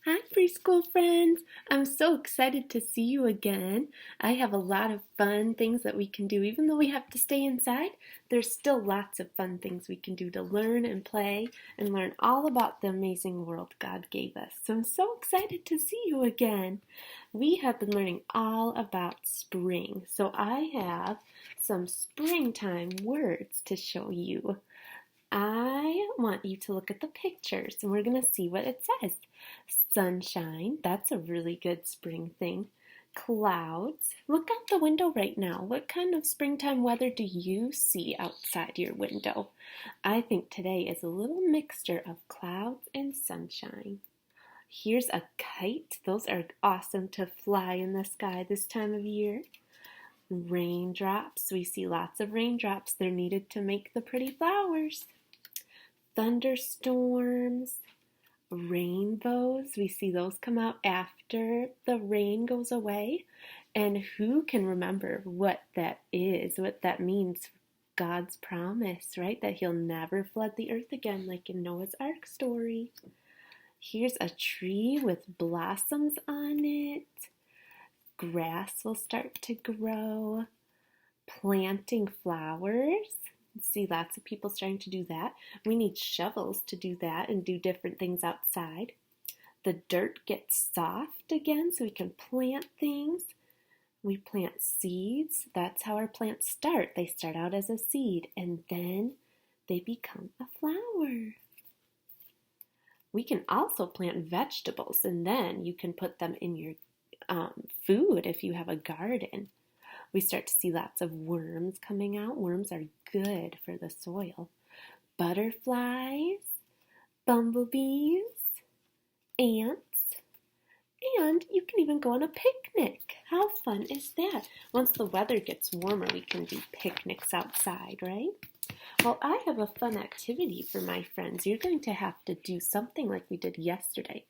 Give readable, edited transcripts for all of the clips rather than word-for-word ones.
Hi, preschool friends. I'm so excited to see you again. I have a lot of fun things that we can do. Even though we have to stay inside, there's still lots of fun things we can do to learn and play and learn all about the amazing world God gave us. So I'm so excited to see you again. We have been learning all about spring. So I have some springtime words to show you. I want you to look at the pictures and we're going to see what it says. Sunshine, that's a really good spring thing. Clouds, look out the window right now. What kind of springtime weather do you see outside your window? I think today is a little mixture of clouds and sunshine. Here's a kite. Those are awesome to fly in the sky this time of year. Raindrops, we see lots of raindrops. They're needed to make the pretty flowers. Thunderstorms, rainbows, we see those come out after the rain goes away. And who can remember what that is, what that means? God's promise, right? That he'll never flood the earth again like in Noah's Ark story. Here's a tree with blossoms on it. Grass will start to grow. Planting flowers. See lots of people starting to do that. We need shovels to do that and do different things outside. The dirt gets soft again so we can plant things. We plant seeds. That's how our plants start. They start out as a seed and then they become a flower. We can also plant vegetables and then you can put them in your food if you have a garden. We start to see lots of worms coming out. Worms are good for the soil. Butterflies, bumblebees, ants, and you can even go on a picnic. How fun is that? Once the weather gets warmer, we can do picnics outside, right? Well, I have a fun activity for my friends. You're going to have to do something like we did yesterday.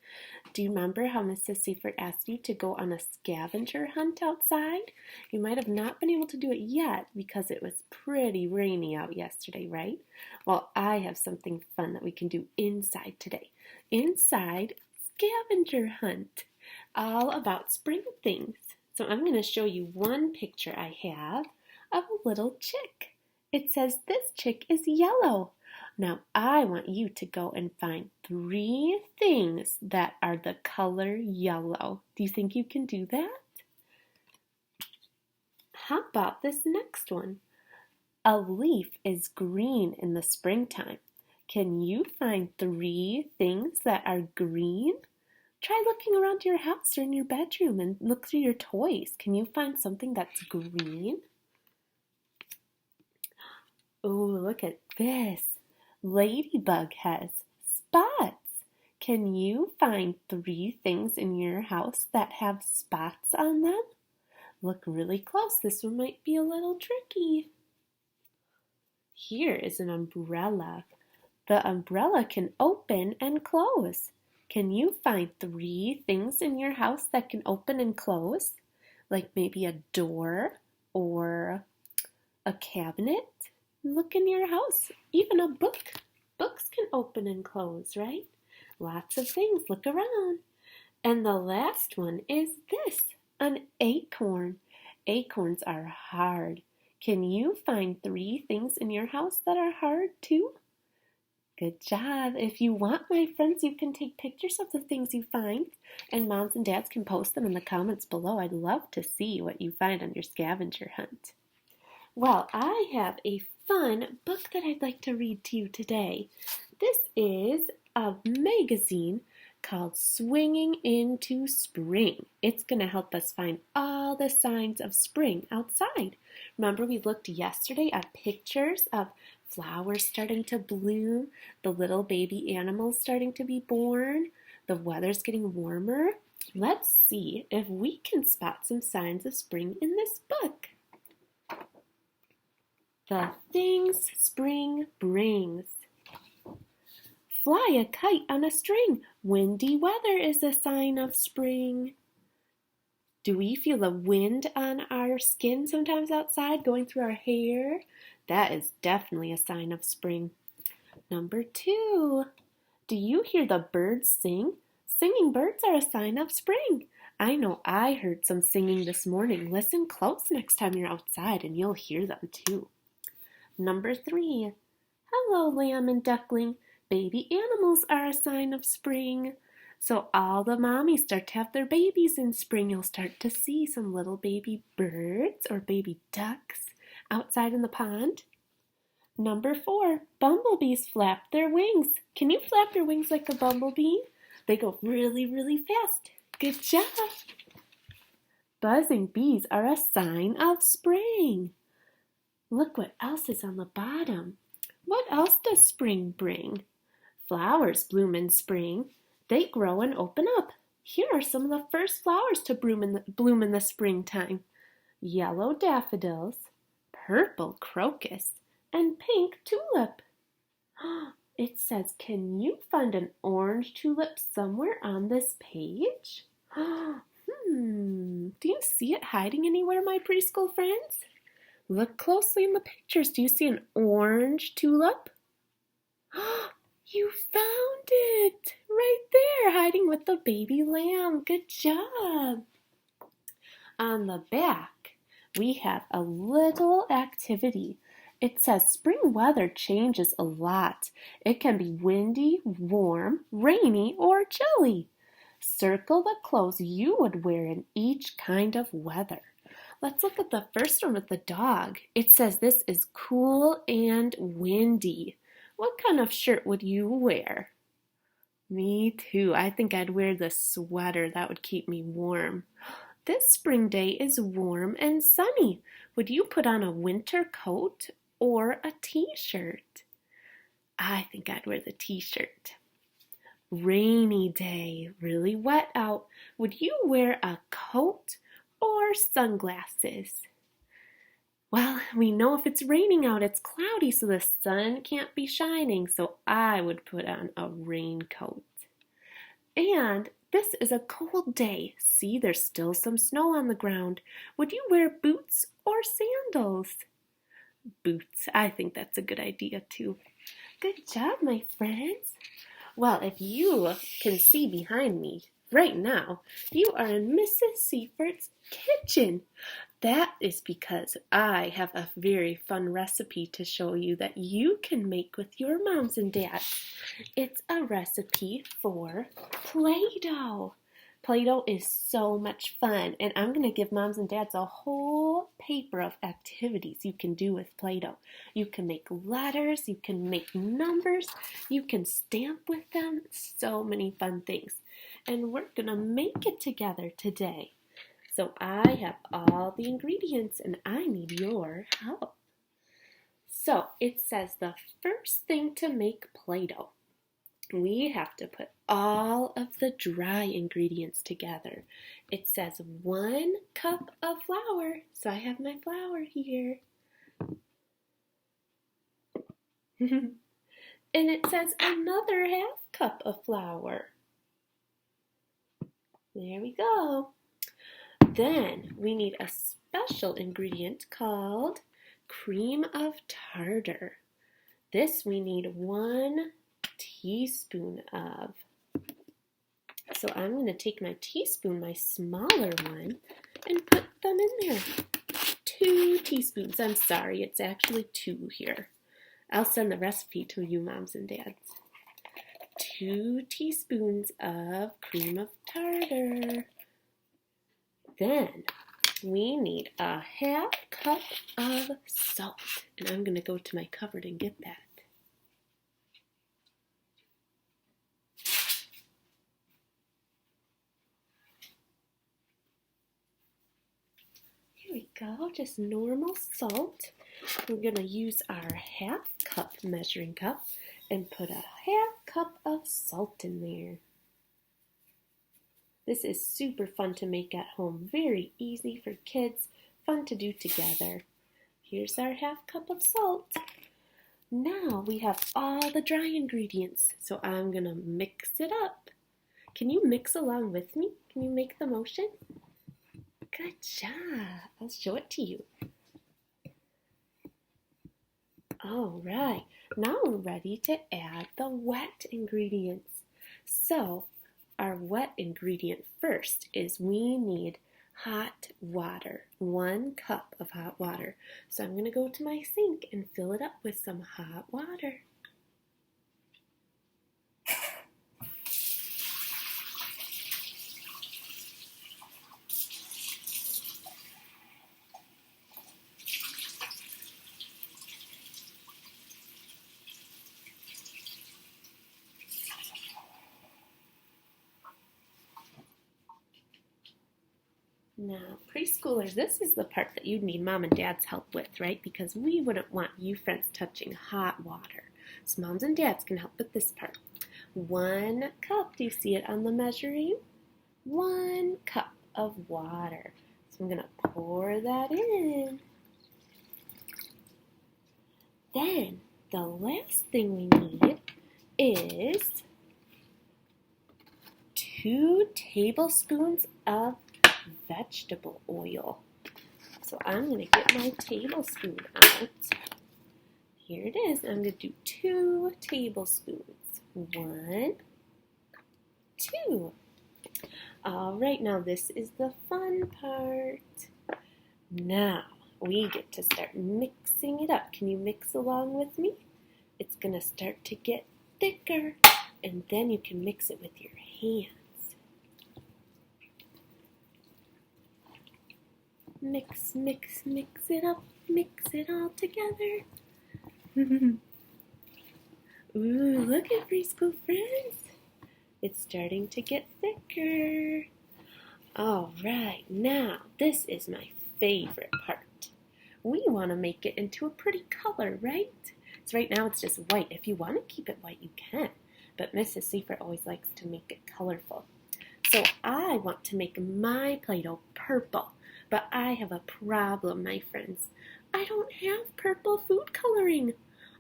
Do you remember how Mrs. Seifert asked you to go on a scavenger hunt outside? You might have not been able to do it yet because it was pretty rainy out yesterday, right? Well, I have something fun that we can do inside today. Inside, scavenger hunt, all about spring things. So I'm going to show you one picture I have of a little chick. It says this chick is yellow. Now I want you to go and find 3 things that are the color yellow. Do you think you can do that? How about this next one? A leaf is green in the springtime. Can you find 3 things that are green? Try looking around your house or in your bedroom and look through your toys. Can you find something that's green? Oh, look at this. Ladybug has spots. Can you find 3 things in your house that have spots on them? Look really close. This one might be a little tricky. Here is an umbrella. The umbrella can open and close. Can you find 3 things in your house that can open and close? Like maybe a door or a cabinet? Look in your house, even a book. Books can open and close, right? Lots of things, look around. And the last one is this, an acorn. Acorns are hard. Can you find 3 things in your house that are hard too? Good job. If you want, my friends, you can take pictures of the things you find, and moms and dads can post them in the comments below. I'd love to see what you find on your scavenger hunt. Well, I have a fun book that I'd like to read to you today. This is a magazine called Swinging into Spring. It's going to help us find all the signs of spring outside. Remember, we looked yesterday at pictures of flowers starting to bloom, the little baby animals starting to be born, the weather's getting warmer. Let's see if we can spot some signs of spring in this book. The things spring brings. Fly a kite on a string. Windy weather is a sign of spring. Do we feel the wind on our skin sometimes outside going through our hair? That is definitely a sign of spring. Number 2, do you hear the birds sing? Singing birds are a sign of spring. I know I heard some singing this morning. Listen close next time you're outside and you'll hear them too. Number 3. Hello, lamb and duckling. Baby animals are a sign of spring. So all the mommies start to have their babies in spring. You'll start to see some little baby birds or baby ducks outside in the pond. Number 4, bumblebees flap their wings. Can you flap your wings like a bumblebee? They go really, really fast. Good job. Buzzing bees are a sign of spring. Look what else is on the bottom. What else does spring bring? Flowers bloom in spring. They grow and open up. Here are some of the first flowers to bloom in the springtime. Yellow daffodils, purple crocus, and pink tulip. It says, can you find an orange tulip somewhere on this page? Do you see it hiding anywhere, my preschool friends? Look closely in the pictures. Do you see an orange tulip? You found it right there, hiding with the baby lamb. Good job. On the back, we have a little activity. It says spring weather changes a lot. It can be windy, warm, rainy, or chilly. Circle the clothes you would wear in each kind of weather. Let's look at the first one with the dog. It says this is cool and windy. What kind of shirt would you wear? Me too. I think I'd wear the sweater. That would keep me warm. This spring day is warm and sunny. Would you put on a winter coat or a t-shirt? I think I'd wear the t-shirt. Rainy day, really wet out. Would you wear a coat or sunglasses? Well, we know if it's raining out, it's cloudy, so the sun can't be shining, so I would put on a raincoat. And this is a cold day. See, there's still some snow on the ground. Would you wear boots or sandals? Boots. I think that's a good idea too. Good job, my friends. Well, if you can see behind me right now, you are in Mrs. Seifert's kitchen. That is because I have a very fun recipe to show you that you can make with your moms and dads. It's a recipe for Play-Doh. Play-Doh is so much fun, and I'm going to give moms and dads a whole paper of activities you can do with Play-Doh. You can make letters, you can make numbers, you can stamp with them, so many fun things. And we're going to make it together today. So I have all the ingredients and I need your help. So it says the first thing to make Play-Doh, we have to put all of the dry ingredients together. It says 1 cup of flour. So I have my flour here. And it says another 1/2 cup of flour. There we go. Then we need a special ingredient called cream of tartar. This we need 1 teaspoon of. So I'm going to take my teaspoon, my smaller one, and put them in there. 2 teaspoons. I'm sorry, it's actually 2 here. I'll send the recipe to you moms and dads. 2 teaspoons of cream of tartar. Then we need a 1/2 cup of salt. And I'm going to go to my cupboard and get that. Here we go, just normal salt. We're going to use our 1/2 cup measuring cup and put a 1/2 cup of salt in there. This is super fun to make at home, very easy for kids, fun to do together. Here's our 1/2 cup of salt. Now we have all the dry ingredients, so I'm going to mix it up. Can you mix along with me? Can you make the motion? Good job. I'll show it to you. All right, now we're ready to add the wet ingredients. So our wet ingredient first is we need hot water, 1 cup of hot water. So I'm going to go to my sink and fill it up with some hot water. Now, preschoolers, this is the part that you need mom and dad's help with, right? Because we wouldn't want you friends touching hot water. So moms and dads can help with this part. 1 cup, do you see it on the measuring? 1 cup of water. So I'm going to pour that in. Then, the last thing we need is 2 tablespoons of vegetable oil. So I'm going to get my tablespoon out. Here it is. I'm going to do 2 tablespoons. 1, 2. All right, now this is the fun part. Now we get to start mixing it up. Can you mix along with me? It's going to start to get thicker, and then you can mix it with your hands. Mix, mix, mix it up, mix it all together. Ooh, look at preschool friends. It's starting to get thicker. All right, now this is my favorite part. We want to make it into a pretty color, right? So right now it's just white. If you want to keep it white, you can. But Mrs. Seifert always likes to make it colorful. So I want to make my Play-Doh purple. But I have a problem, my friends. I don't have purple food coloring.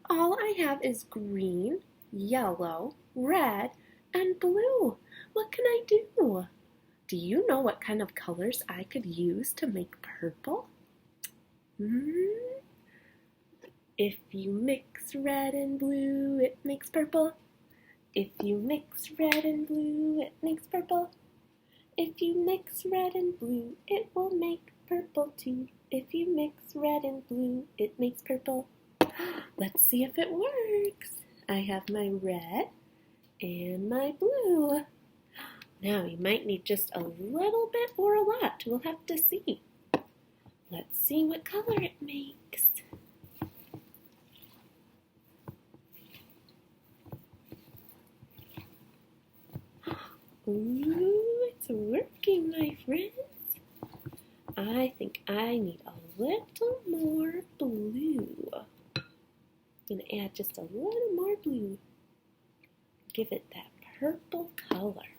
All I have is green, yellow, red, and blue. What can I do? Do you know what kind of colors I could use to make purple? If you mix red and blue, it makes purple. If you mix red and blue, it makes purple. If you mix red and blue, it will make purple too. If you mix red and blue, it makes purple. Let's see if it works. I have my red and my blue. Now you might need just a little bit or a lot. We'll have to see. Let's see what color it makes. Ooh, it's working, my friends. I think I need a little more blue. I'm going to add just a little more blue. Give it that purple color.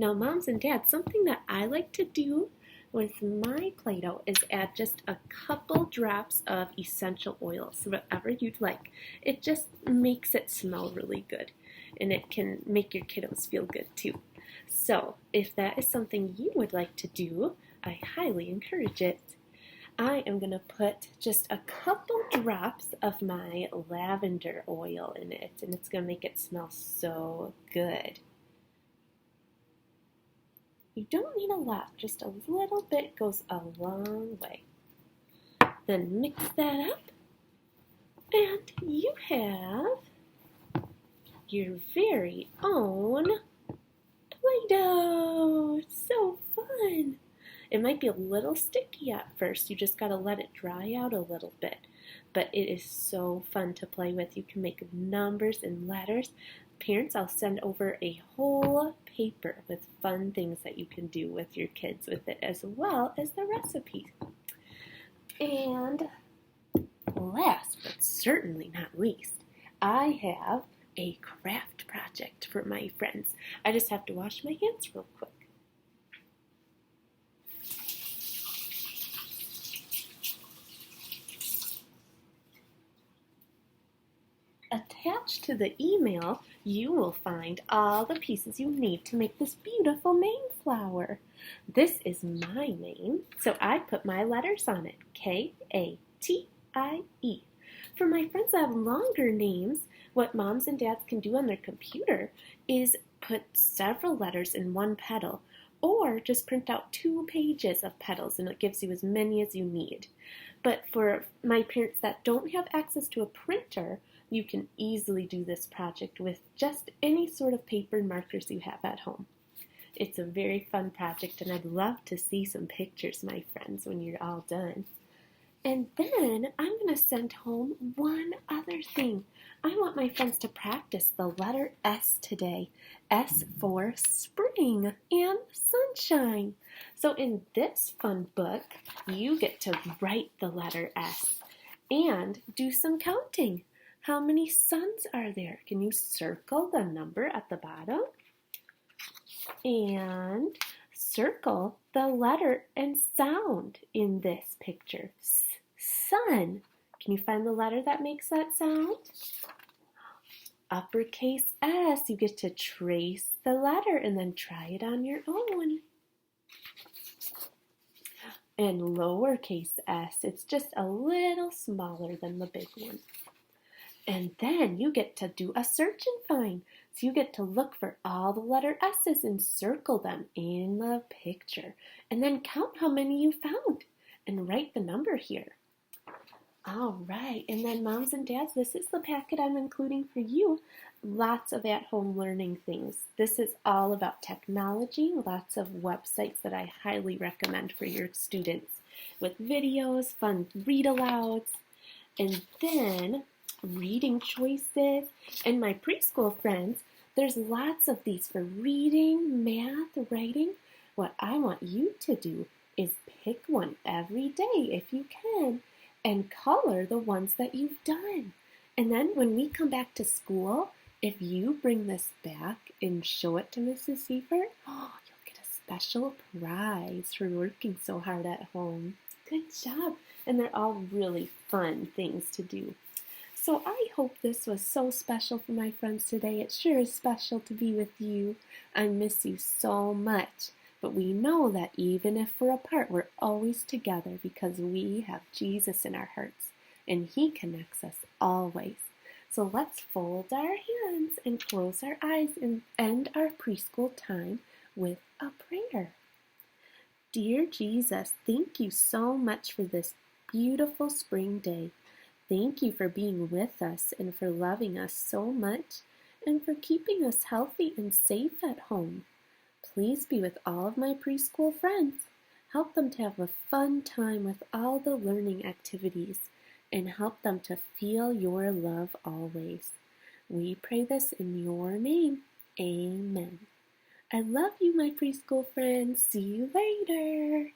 Now, moms and dads, something that I like to do with my Play-Doh is add just a couple drops of essential oils, whatever you'd like. It just makes it smell really good, and it can make your kiddos feel good too. So if that is something you would like to do, I highly encourage it. I am going to put just a couple drops of my lavender oil in it, and it's going to make it smell so good. You don't need a lot, just a little bit goes a long way. Then mix that up, and you have your very own Play-Doh. So fun. It might be a little sticky at first. You just got to let it dry out a little bit. But it is so fun to play with. You can make numbers and letters. Parents, I'll send over a whole paper with fun things that you can do with your kids with it, as well as the recipe. And last but certainly not least, I have a craft project for my friends. I just have to wash my hands real quick. Attached to the email, you will find all the pieces you need to make this beautiful name flower. This is my name, so I put my letters on it, K-A-T-I-E. For my friends that have longer names, what moms and dads can do on their computer is put several letters in one petal, or just print out 2 pages of petals and it gives you as many as you need. But for my parents that don't have access to a printer, you can easily do this project with just any sort of paper and markers you have at home. It's a very fun project, and I'd love to see some pictures, my friends, when you're all done. And then I'm going to send home one other thing. I want my friends to practice the letter S today. S for spring and sunshine. So in this fun book, you get to write the letter S and do some counting. How many suns are there? Can you circle the number at the bottom? And circle the letter and sound in this picture. Sun. Can you find the letter that makes that sound? Uppercase S. You get to trace the letter and then try it on your own. And lowercase s. It's just a little smaller than the big one. And then you get to do a search and find. So you get to look for all the letter S's and circle them in the picture. And then count how many you found and write the number here. All right, and then moms and dads, this is the packet I'm including for you. Lots of at-home learning things. This is all about technology, lots of websites that I highly recommend for your students with videos, fun read-alouds, and then reading choices. And my preschool friends, there's lots of these for reading, math, writing. What I want you to do is pick one every day if you can, and color the ones that you've done. And then when we come back to school, if you bring this back and show it to Mrs. Seifert, you'll get a special prize for working so hard at home. Good job. And they're all really fun things to do. So I hope this was so special for my friends today. It sure is special to be with you. I miss you so much. But we know that even if we're apart, we're always together because we have Jesus in our hearts, and He connects us always. So let's fold our hands and close our eyes and end our preschool time with a prayer. Dear Jesus, thank you so much for this beautiful spring day. Thank you for being with us and for loving us so much and for keeping us healthy and safe at home. Please be with all of my preschool friends. Help them to have a fun time with all the learning activities and help them to feel your love always. We pray this in your name. Amen. I love you, my preschool friends. See you later.